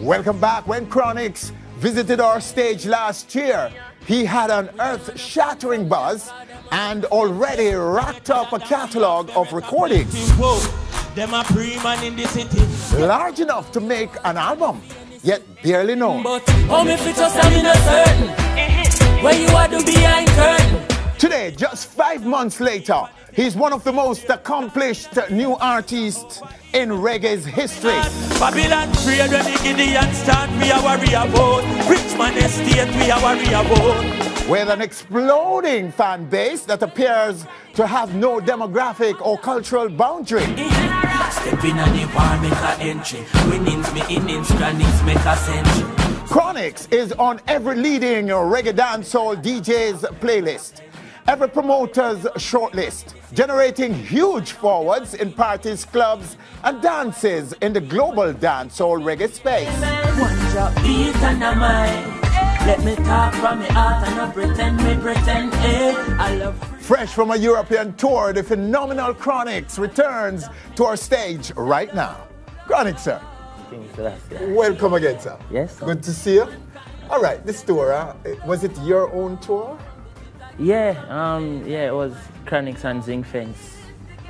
Welcome back. When Chronixx visited our stage last year, he had an earth-shattering buzz and already racked up a catalog of recordings. Large enough to make an album, yet barely known. Today, just 5 months later, he's one of the most accomplished new artists in reggae's history. Babylon trade when the Gideons start, we are worry about. Richmond Estate, we are worry about. With an exploding fan base that appears to have no demographic or cultural boundary. Step in on the bar, make a entry. Winnings, me innings, Chronixx, make a century. Chronixx is on every leading reggae dancehall DJ's playlist, every promoter's shortlist, generating huge forwards in parties, clubs, and dances in the global dancehall reggae space. One drop beat and a mind. Let me talk from my heart and not pretend, I love. Fresh from a European tour, the phenomenal Chronixx returns to our stage right now. Chronixx, sir. Welcome again, sir. Yes, sir. Good to see you. All right, this tour, was it your own tour? Yeah, it was Chronixx and Zinc Fence.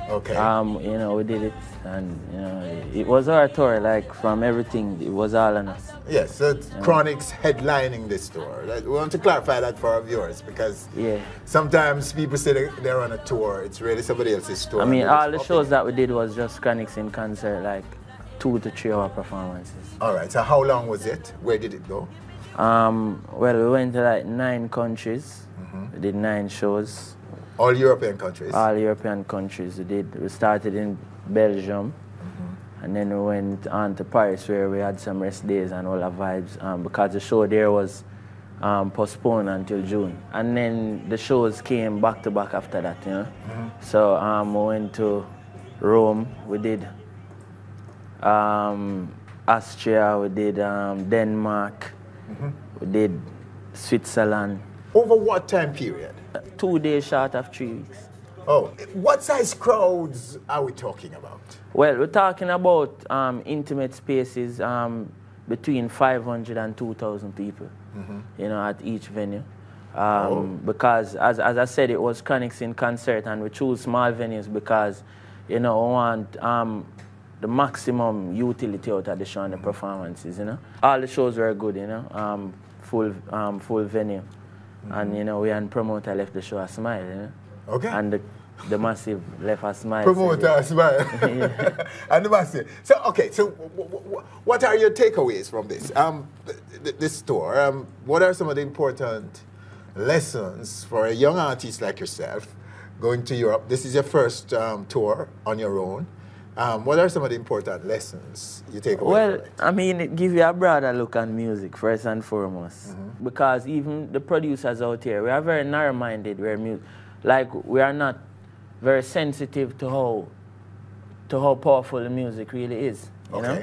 Okay. You know, we did it, and you know, it was our tour. Like from everything, it was all on us. Yes, so it's Chronixx headlining this tour. We want to clarify that for our viewers because sometimes people say they're on a tour. It's really somebody else's tour. I mean, all the shows that we did was just Chronixx in concert, like 2 to 3 hour performances. All right. So how long was it? Where did it go? Well, we went to like 9 countries. We did 9 shows. All European countries? All European countries we did. We started in Belgium, and then we went on to Paris where we had some rest days and all the vibes because the show there was postponed until June. And then the shows came back to back after that, you know. So we went to Rome, we did Austria, we did Denmark, we did Switzerland. Over what time period? 2 days short of 3 weeks. Oh, what size crowds are we talking about? Well, we're talking about intimate spaces between 500 and 2,000 people, you know, at each venue. Because, as I said, it was Chronixx in concert, and we chose small venues because, you know, we want the maximum utility out of the show and the performances, you know. All the shows were good, you know, full venue. And, you know, we and promoter left the show a smile, you know. Okay. And the massive left a smile. Promoter a smile. And the massive. So, okay, so what are your takeaways from this? This tour, what are some of the important lessons for a young artist like yourself going to Europe? This is your first tour on your own. What are some of the important lessons you take away from it? I mean, it gives you a broader look on music, first and foremost. Because even the producers out here, we are very narrow-minded. We are not very sensitive to how powerful the music really is, you know?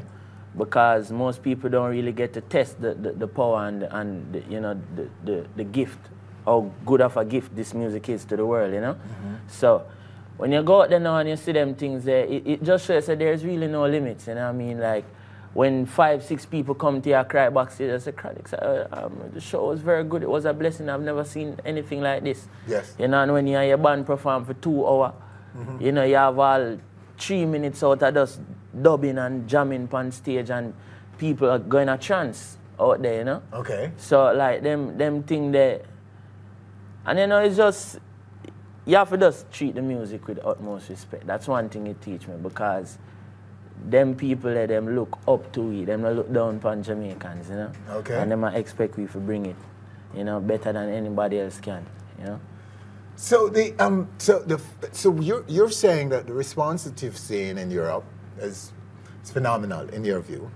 Because most people don't really get to test the power and the, you know, the gift, how good of a gift this music is to the world, you know? So, when you go out there now and you see them things there, it just shows that there's really no limits, you know what I mean? Like, when 5, 6 people come to your cry backstage, I say, Chronixx, the show was very good, it was a blessing, I've never seen anything like this. Yes. You know, and when you have your band perform for 2 hours, you know, you have all 3 minutes out of just dubbing and jamming on stage, and people are going a trance out there, you know? Okay. So, like, them thing there, and you know, it's just, you have to just treat the music with utmost respect. That's one thing it teach me, because them people there, them look up to it, them not look down upon Jamaicans, you know? Okay. And them expect we to bring it, you know, better than anybody else can, you know? So you're saying that the response that you've seen in Europe is phenomenal in your view.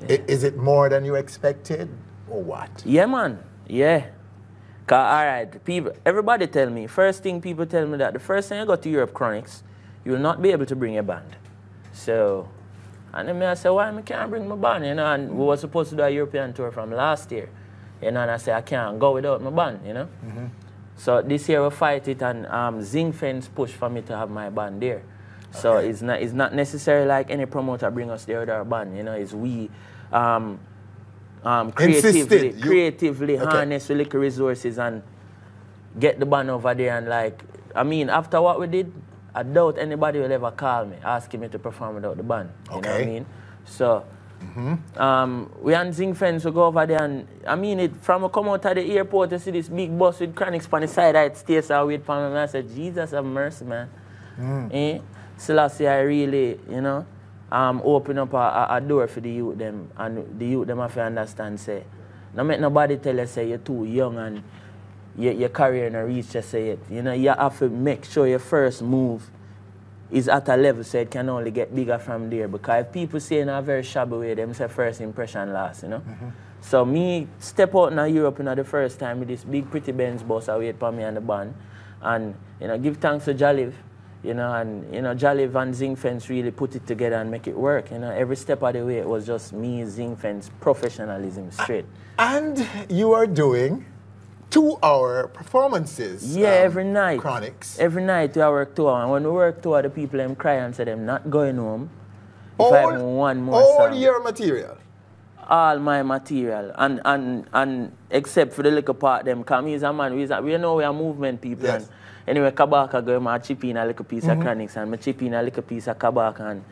Yeah. Is it more than you expected, or what? Yeah, man. Yeah. Cause, all right, everybody tell me, first thing people tell me that the first time you go to Europe, Chronixx, you will not be able to bring a band. So, and then I say, why I can't bring my band, you know? And we were supposed to do a European tour from last year, you know? And I say, I can't go without my band, you know? So this year we fight it, and Zinc Fence pushed for me to have my band there. So it's not necessarily like any promoter bring us there with our band, you know? It's we creatively harness the little resources and get the band over there. And like, I mean, after what we did, I doubt anybody will ever call me asking me to perform without the band. You know what I mean? So, we and Zing Fence will go over there, and I mean it, from I come out of the airport to see this big bus with Chronixx on the side, I'd stay so wait for me, and I said, Jesus have mercy, man. Selassie, I really, you know, open up a door for the youth them, and the youth them have to understand, say, no make nobody tell you, say, you're too young and your career not reach to say it. You know, you have to make sure your first move is at a level so it can only get bigger from there. Because if people say in a very shabby way, them say first impression last, you know. So me step out in Europe the first time with this big pretty Benz bus, I wait for me and the band. And, you know, give thanks to Jaliv, you know, and, you know, Jaliv and Zing Fence really put it together and make it work. You know, every step of the way it was just me, Zing Fence, professionalism straight. And you are doing 2-hour performances. Yeah, every night. Chronixx. Every night we work 2 hours. And when we work 2 hours, the people them cry and say them not going home. All your material. All my material. And except for the little part them, because me is a man, we know we are movement people. Yes. And anyway, Kabaka go I chip in a little piece of Chronixx, and I chip in a little piece of Kabaka, and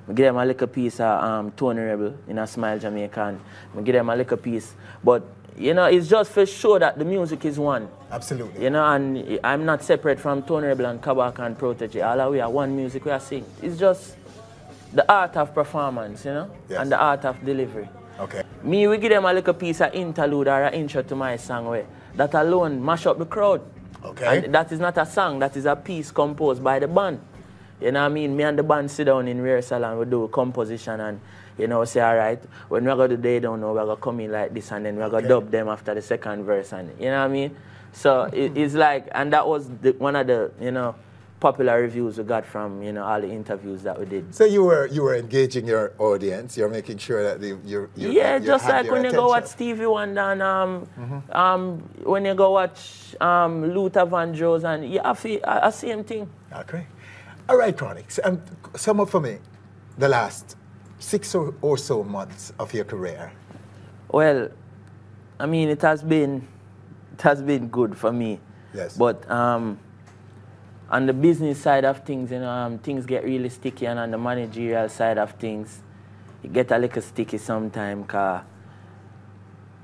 I give them a little piece of Tony Rebel in a Smile Jamaica, and I give them a little piece. But you know, it's just for sure that the music is one. Absolutely. You know, and I'm not separate from Tony Rebel and Kabaka and Protege. All of we are one music we are sing. It's just the art of performance, you know, and the art of delivery. Okay. Me, we give them a little piece of interlude or an intro to my song where that alone mash up the crowd. Okay. And that is not a song, that is a piece composed by the band. You know what I mean? Me and the band sit down in rehearsal and we do composition and, you know, say, all right, when we're going to do They Don't Know, we're going to come in like this and then we're going to dub them after the second verse. And, you know what I mean? So it's like, and that was one of the, you know, popular reviews we got from, you know, all the interviews that we did. So you were engaging your audience, you're making sure that you just like when attention. you go watch Stevie Wonder and when you go watch Luther Vandross, and you have a same thing. Okay. All right, Chronixx, sum up for me the last 6 or so months of your career. Well, I mean, it has been good for me. Yes. But on the business side of things, you know, things get really sticky, and on the managerial side of things, it get a little sticky sometimes, because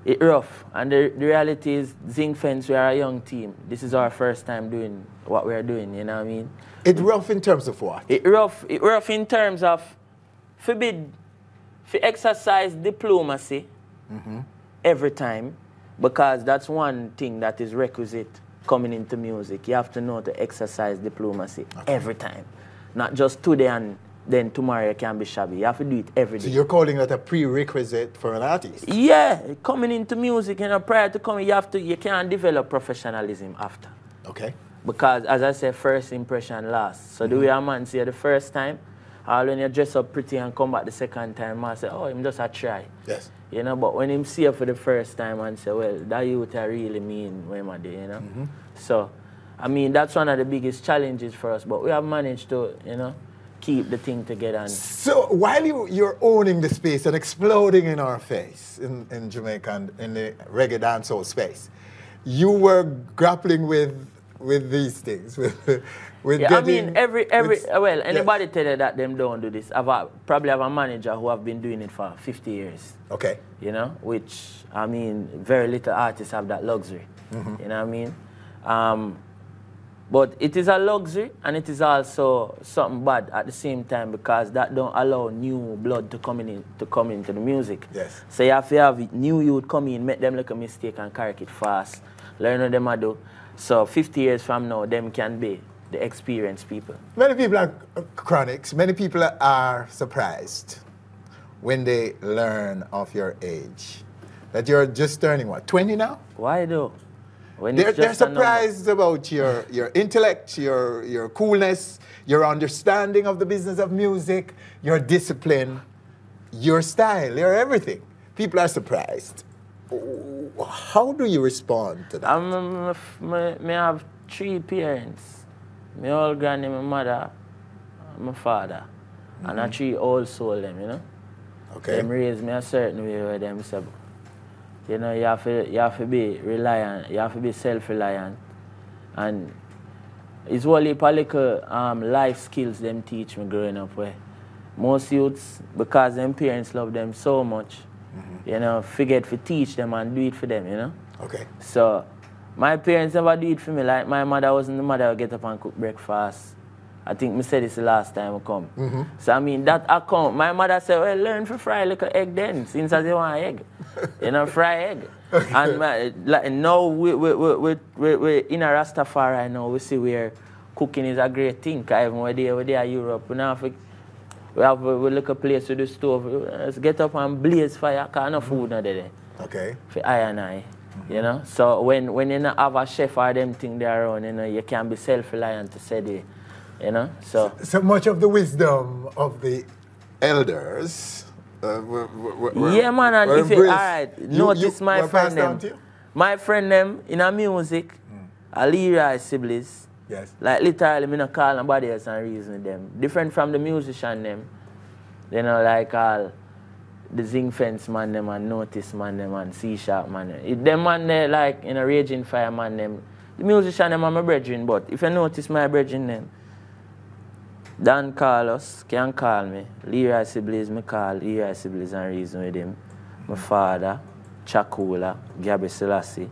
it's rough. And the reality is, Zing Fence, we are a young team. This is our first time doing what we're doing, you know what I mean? It's rough in terms of what? It's rough in terms of for exercise diplomacy every time, because that's one thing that is requisite coming into music. You have to know to exercise diplomacy every time. Not just today and then tomorrow you can be shabby. You have to do it every day. So you're calling that a prerequisite for an artist? Yeah, coming into music, you know, prior to coming, you can't develop professionalism after. Okay. Because, as I said, first impression lasts. So the way a man see you the first time, or when you dress up pretty and come back the second time, man say, oh, him just a try. Yes. You know, but when him see you for the first time and say, well, that youth I really mean when I do, you know. So, I mean, that's one of the biggest challenges for us, but we have managed to, you know, keep the thing together. And so while you're owning the space and exploding in our face in Jamaica and in the reggae dancehall space, you were grappling with these things, with yeah, getting, I mean, well, anybody tell you that them don't do this, probably have a manager who have been doing it for 50 years. Okay. You know, which, I mean, very little artists have that luxury. You know what I mean? But it is a luxury, and it is also something bad at the same time, because that don't allow new blood to come into the music. Yes. So you have to have new youth come in, make them make a mistake and correct it fast, learn what them do. So 50 years from now, them can be the experienced people. Many people are Chronixx. Many people are surprised when they learn of your age. That you're just turning, what, 20 now? Why though? They're surprised about your intellect, your coolness, your understanding of the business of music, your discipline, your style, your everything. People are surprised. How do you respond to that? I have 3 parents. My old granny, my mother, my father. And I 3 old soul them, you know? Okay. Them raised me a certain way where them say, You know, you have to be reliant, you have to be self-reliant. And it's only political life skills them teach me growing up where most youths, because them parents love them so much, you know, forget to teach them and do it for them, you know? Okay. So, my parents never do it for me. Like, my mother wasn't the mother who get up and cook breakfast. I think me said this the last time I come. So, I mean, that account, my mother said, well, learn to fry like an egg then, since I say want egg. You know, fry egg. Okay. And like, now, we're in a Rastafari now, we see where cooking is a great thing. Because even when they're in Europe, we look a place with the stove. Let's get up and blaze fire, because no food not there. Okay. For I and I. You know? So when you not have a chef or them thing there around, you know, you can be self-reliant to say that. You know? So much of the wisdom of the elders yeah, man, and if you, all right, notice my friend them. My friend them in a music, a Leroy siblings. Yes. Like literally, me not call nobody else and reason with them. Different from the musician them. You know, like all the Zing Fence man them and Notice man them and C-Sharp man them. Them man there like in a Raging Fire man them. The musician them are my brethren, but if you notice my brethren them, Dan Carlos can call me. Leroy siblings, me call Leroy siblings and reason with him. My father, Chakula, Gabby Selassie,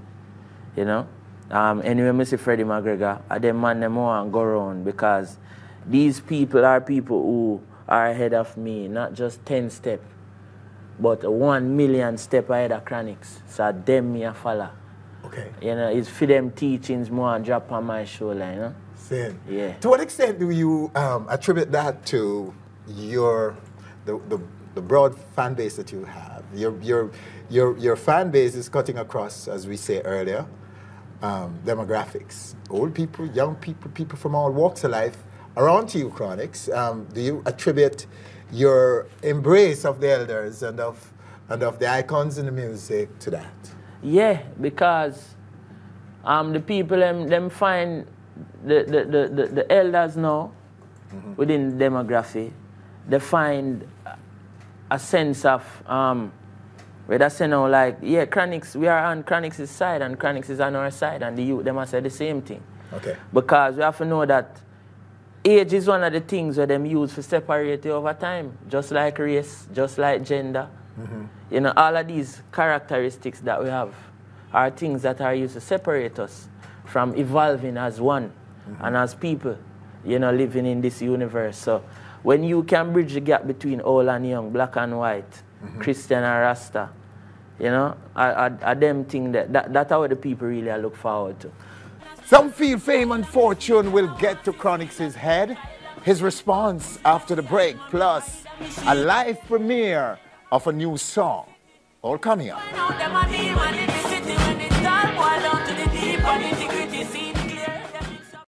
you know. Anyway, I see Freddie McGregor, I them man them want go around because these people are people who are ahead of me, not just 10 steps, but 1 million steps ahead of Chronixx. So them me a follow. Okay. You know, it's for them teachings more and drop on my shoulder, you know. Same. Yeah. To what extent do you attribute that to the broad fan base that you have? Your fan base is cutting across, as we say earlier, demographics. Old people, young people, people from all walks of life around to you, Chronixx. Do you attribute your embrace of the elders and of the icons in the music to that? Yeah, because the people them find the elders now within the demography, they find a sense of where they say now like, yeah, Chronixx, we are on Chronixx's side and Chronixx is on our side, and the youth them must say the same thing. Okay. Because we have to know that age is one of the things where them use for separate you over time, just like race, just like gender. You know, all of these characteristics that we have are things that are used to separate us from evolving as one and as people, you know, living in this universe. So when you can bridge the gap between old and young, black and white, Christian and Rasta, you know, are them things that's how the people really look forward to. Some feel fame and fortune will get to Chronixx's head. His response after the break, plus a live premiere of a new song, all coming up.